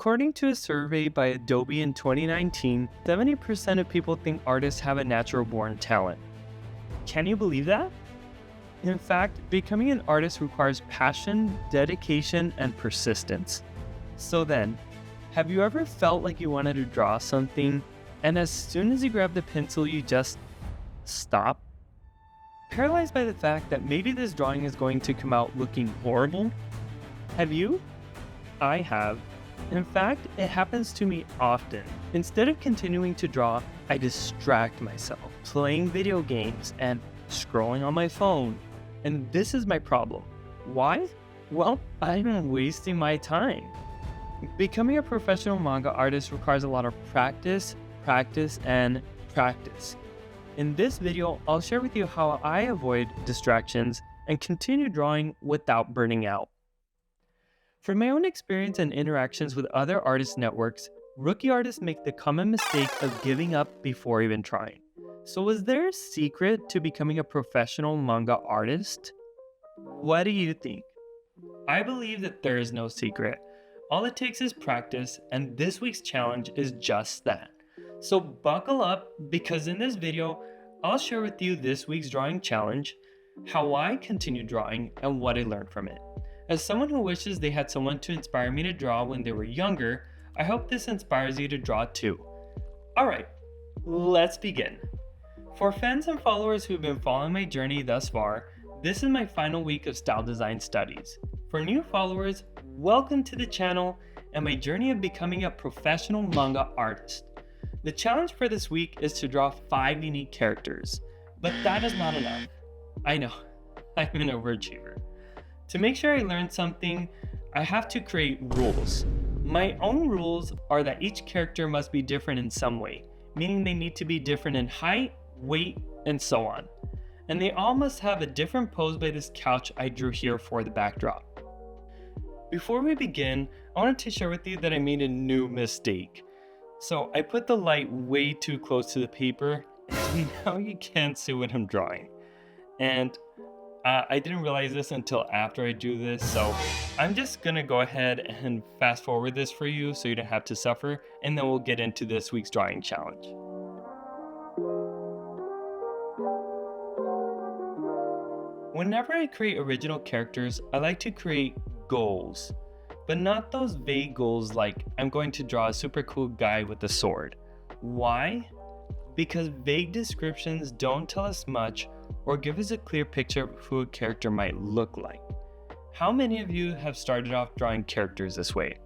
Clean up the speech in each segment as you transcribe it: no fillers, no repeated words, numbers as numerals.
According to a survey by Adobe in 2019, 70% of people think artists have a natural-born talent. Can you believe that? In fact, becoming an artist requires passion, dedication, and persistence. So then, have you ever felt like you wanted to draw something, and as soon as you grab the pencil, you just stop? Paralyzed by the fact that maybe this drawing is going to come out looking horrible? Have you? I have. In fact, it happens to me often. Instead of continuing to draw, I distract myself, playing video games and scrolling on my phone. And this is my problem. Why? Well, I'm wasting my time. Becoming a professional manga artist requires a lot of practice, and practice. In this video, I'll share with you how I avoid distractions and continue drawing without burning out. From my own experience and interactions with other artist networks, rookie artists make the common mistake of giving up before even trying. So is there a secret to becoming a professional manga artist? What do you think? I believe that there is no secret. All it takes is practice, and this week's challenge is just that. So buckle up, because in this video, I'll share with you this week's drawing challenge, how I continue drawing, and what I learned from it. As someone who wishes they had someone to inspire me to draw when they were younger, I hope this inspires you to draw too. Alright, let's begin. For fans and followers who've been following my journey thus far, this is my final week of style design studies. For new followers, welcome to the channel and my journey of becoming a professional manga artist. The challenge for this week is to draw 5 unique characters, but that is not enough. I know, I'm an overachiever. To make sure I learn something, I have to create rules. My own rules are that each character must be different in some way, meaning they need to be different in height, weight, and so on. And they all must have a different pose by this couch I drew here for the backdrop. Before we begin, I wanted to share with you that I made a new mistake. So I put the light way too close to the paper, and now you can't see what I'm drawing. And I didn't realize this until after I drew this, so I'm just gonna go ahead and fast forward this for you so you don't have to suffer, and then we'll get into this week's drawing challenge. Whenever I create original characters, I like to create goals, but not those vague goals like I'm going to draw a super cool guy with a sword. Why? Because vague descriptions don't tell us much or give us a clear picture of who a character might look like. How many of you have started off drawing characters this way?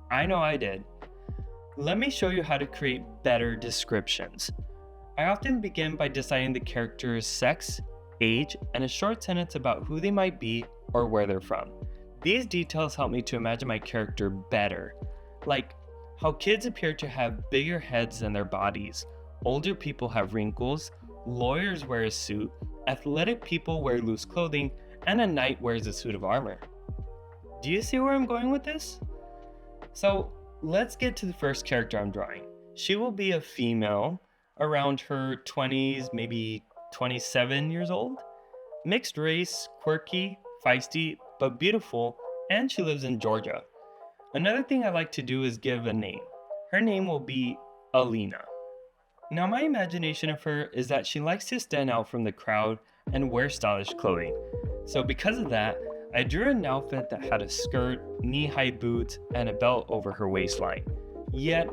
I know I did. Let me show you how to create better descriptions. I often begin by deciding the character's sex, age, and a short sentence about who they might be or where they're from. These details help me to imagine my character better, like how kids appear to have bigger heads than their bodies, older people have wrinkles, lawyers wear a suit, athletic people wear loose clothing, and a knight wears a suit of armor. Do you see where I'm going with this? So let's get to the first character I'm drawing. She will be a female, around her 20s, maybe 27 years old. Mixed race, quirky, feisty, but beautiful, and she lives in Georgia. Another thing I like to do is give a name. Her name will be Alina. Now my imagination of her is that she likes to stand out from the crowd and wear stylish clothing. So because of that, I drew an outfit that had a skirt, knee-high boots, and a belt over her waistline. Yet,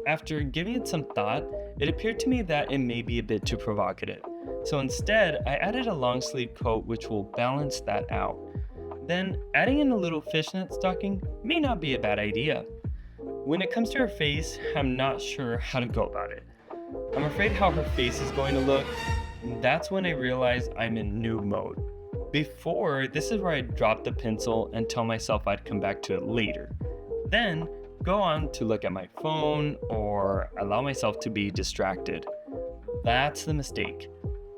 after giving it some thought, it appeared to me that it may be a bit too provocative. So instead, I added a long sleeve coat which will balance that out. Then, adding in a little fishnet stocking may not be a bad idea. When it comes to her face, I'm not sure how to go about it. I'm afraid how her face is going to look. That's when I realize I'm in noob mode. Before, this is where I drop the pencil and tell myself I'd come back to it later. Then, go on to look at my phone or allow myself to be distracted. That's the mistake.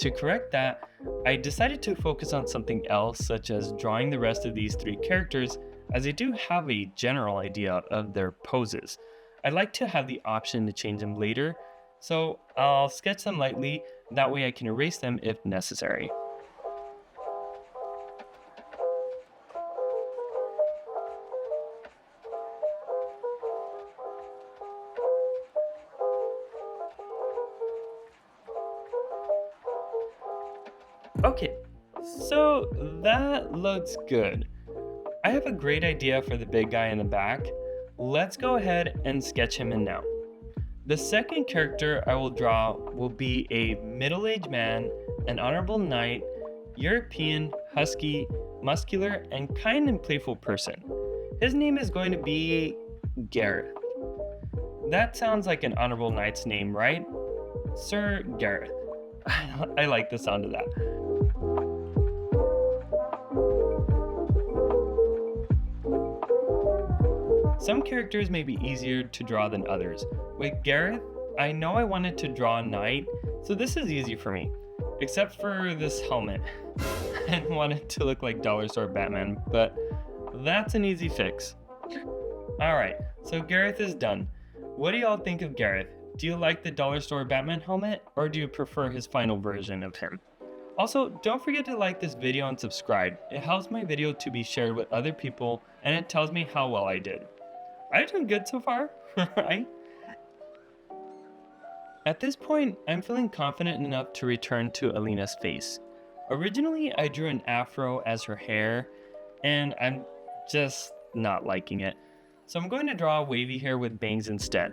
To correct that, I decided to focus on something else, such as drawing the rest of these 3 characters, as I do have a general idea of their poses. I'd like to have the option to change them later, so I'll sketch them lightly, that way I can erase them if necessary. Okay, so that looks good. I have a great idea for the big guy in the back. Let's go ahead and sketch him in now. The second character I will draw will be a middle-aged man, an honorable knight, European, husky, muscular, and kind and playful person. His name is going to be Gareth. That sounds like an honorable knight's name, right? Sir Gareth. I like the sound of that. Some characters may be easier to draw than others. With Gareth, I know I wanted to draw a knight, so this is easy for me. Except for this helmet. I wanted to look like Dollar Store Batman, but that's an easy fix. Alright, so Gareth is done. What do y'all think of Gareth? Do you like the Dollar Store Batman helmet, or do you prefer his final version of him? Also, don't forget to like this video and subscribe. It helps my video to be shared with other people, and it tells me how well I did. I'm doing good so far, right? At this point, I'm feeling confident enough to return to Alina's face. Originally, I drew an afro as her hair, and I'm just not liking it. So I'm going to draw wavy hair with bangs instead.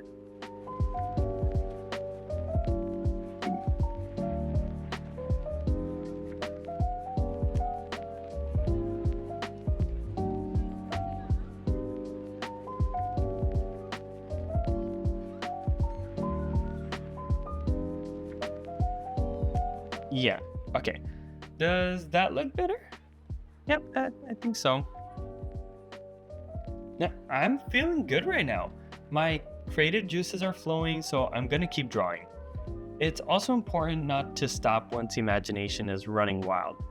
Yeah, okay. Does that look better? Yep, I think so. Yeah, I'm feeling good right now. My creative juices are flowing, so I'm gonna keep drawing. It's also important not to stop once imagination is running wild.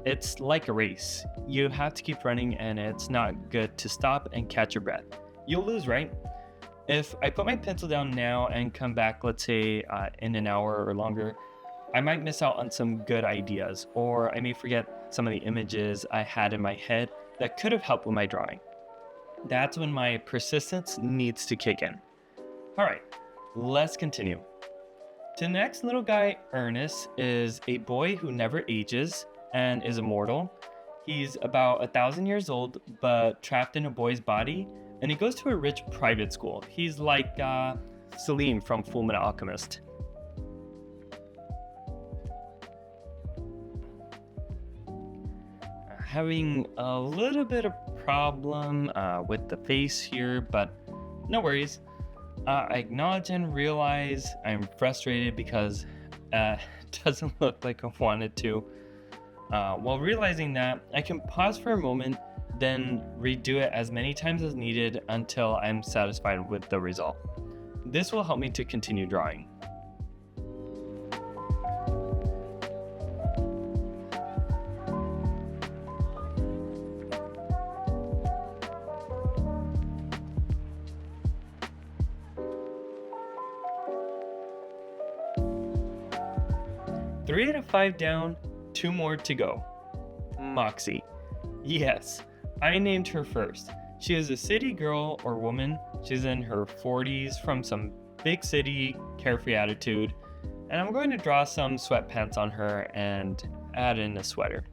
It's like a race. You have to keep running, and it's not good to stop and catch your breath. You'll lose, right? If I put my pencil down now and come back, let's say in an hour or longer, I might miss out on some good ideas, or I may forget some of the images I had in my head that could have helped with my drawing. That's when my persistence needs to kick in. Alright, let's continue. The next little guy, Ernest, is a boy who never ages and is immortal. He's about 1,000 years old, but trapped in a boy's body, and he goes to a rich private school. He's like Selim from Fullmetal Alchemist. Having a little bit of problem with the face here, but no worries. I acknowledge and realize I'm frustrated because it doesn't look like I wanted to. While realizing that, I can pause for a moment, then redo it as many times as needed until I'm satisfied with the result. This will help me to continue drawing. Three out of 5 down, 2 more to go. Moxie. Yes, I named her first. She is a city girl or woman. She's in her 40s from some big city, carefree attitude. And I'm going to draw some sweatpants on her and add in a sweater.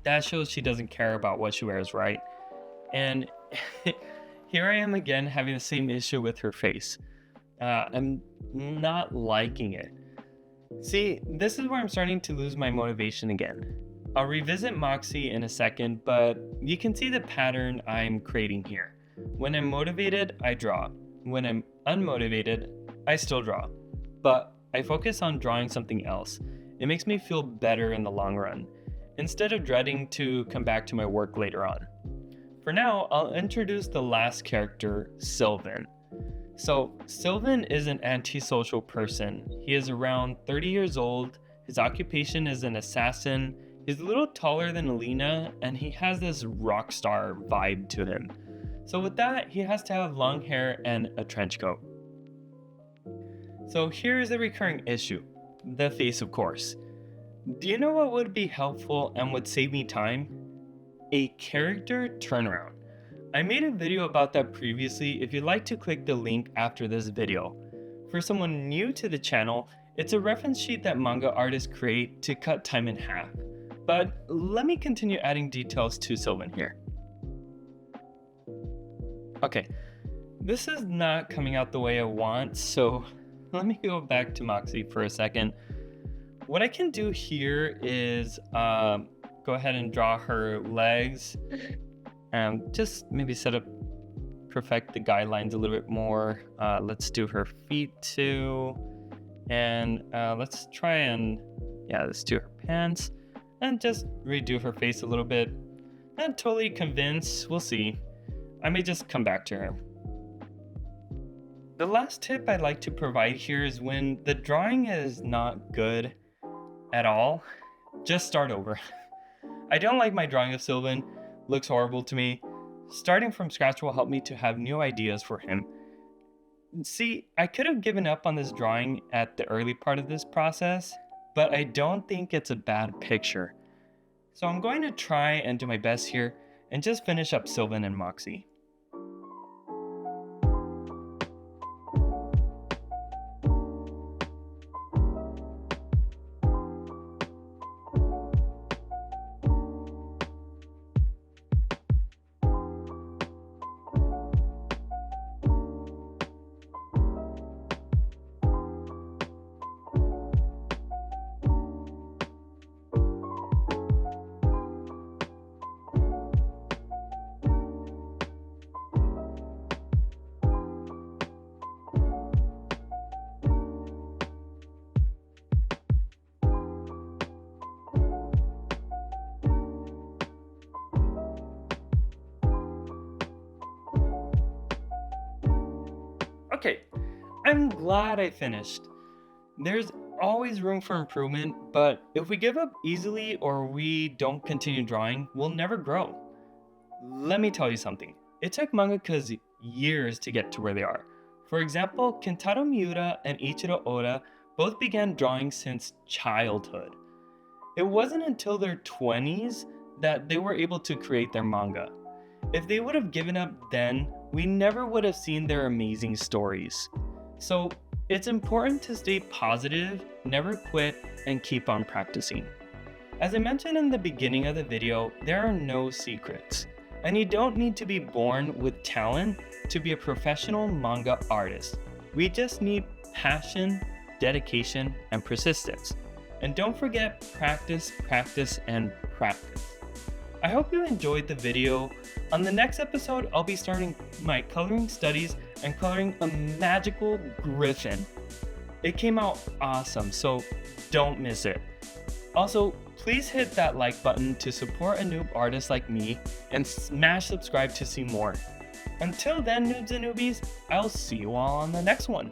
That shows she doesn't care about what she wears, right? And here I am again having the same issue with her face. I'm not liking it. See, this is where I'm starting to lose my motivation again. I'll revisit Moxie in a second, but you can see the pattern I'm creating here. When I'm motivated, I draw. When I'm unmotivated, I still draw. But I focus on drawing something else. It makes me feel better in the long run, instead of dreading to come back to my work later on. For now, I'll introduce the last character, Sylvan. So, Sylvan is an antisocial person. He is around 30 years old, his occupation is an assassin, he's a little taller than Alina, and he has this rock star vibe to him. So with that, he has to have long hair and a trench coat. So here's a recurring issue, the face of course. Do you know what would be helpful and would save me time? A character turnaround. I made a video about that previously if you'd like to click the link after this video. For someone new to the channel, it's a reference sheet that manga artists create to cut time in half. But let me continue adding details to Sylvan here. Okay, this is not coming out the way I want, so let me go back to Moxie for a second. What I can do here is go ahead and draw her legs and just maybe perfect the guidelines a little bit more. Let's do her feet too. And let's do her pants and just redo her face a little bit. Not totally convinced, we'll see. I may just come back to her. The last tip I'd like to provide here is when the drawing is not good at all, just start over. I don't like my drawing of Sylvan, looks horrible to me. Starting from scratch will help me to have new ideas for him. See, I could have given up on this drawing at the early part of this process, but I don't think it's a bad picture. So I'm going to try and do my best here and just finish up Sylvan and Moxie. Okay, I'm glad I finished. There's always room for improvement, but if we give up easily or we don't continue drawing, we'll never grow. Let me tell you something. It took mangakas years to get to where they are. For example, Kentaro Miura and Ichiro Oda both began drawing since childhood. It wasn't until their 20s that they were able to create their manga. If they would have given up then, we never would have seen their amazing stories. So it's important to stay positive, never quit, and keep on practicing. As I mentioned in the beginning of the video, there are no secrets, and you don't need to be born with talent to be a professional manga artist. We just need passion, dedication, and persistence. And don't forget practice, practice, and practice. I hope you enjoyed the video. On the next episode, I'll be starting my coloring studies and coloring a magical griffin. It came out awesome, so don't miss it. Also, please hit that like button to support a noob artist like me and smash subscribe to see more. Until then, noobs and newbies, I'll see you all on the next one.